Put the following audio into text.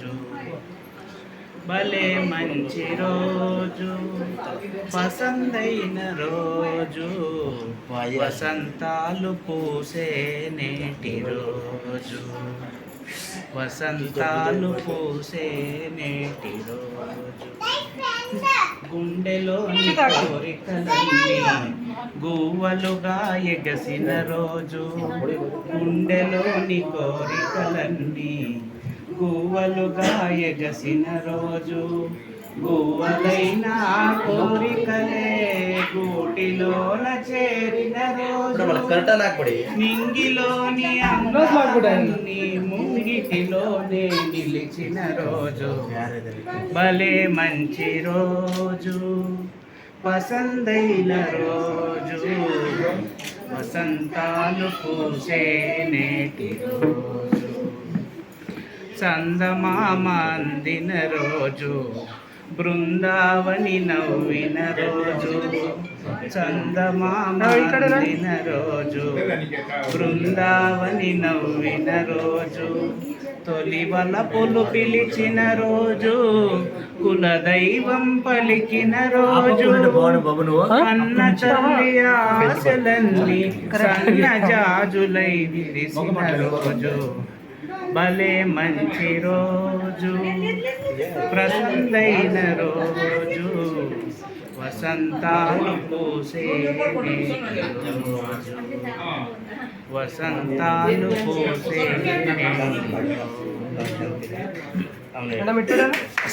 రోజు భలే మంచి రోజు పసందైన రోజు వసంతాలు పూసే నేటి రోజు వసంతాలు పూసే నేటి రోజు గుండెలోని కోరికలన్నీ గువ్వలుగా ఎగసిన రోజు గుండెలోని కోరికలన్నీ గువ్వలుగా ఎగసిన రోజు గువ్వలైన కోరికలే గూటిలోన చేరిన రోజు నింగిలోని అంగాలన్నీ ముంగిటిలోనే నిలిచిన రోజు భలే మంచి రోజు పసందైన రోజు వసంతాలు పూసే నేటి రోజు చందమామ అందిన రోజు బృందావని నవ్విన రోజు చందమామ అందిన రోజు బృందావని నవ్విన రోజు తొలి వలపులు పిలిచిన రోజు కులదైవం పలికిన రోజు అన్న తల్లి ఆశలన్నీ సన్న జాజులై విరిసిన రోజు భలే మంచి రోజు ప్రసన్నైన రోజు వసంతాలు పూసే రోజు వసంతాలు పూసే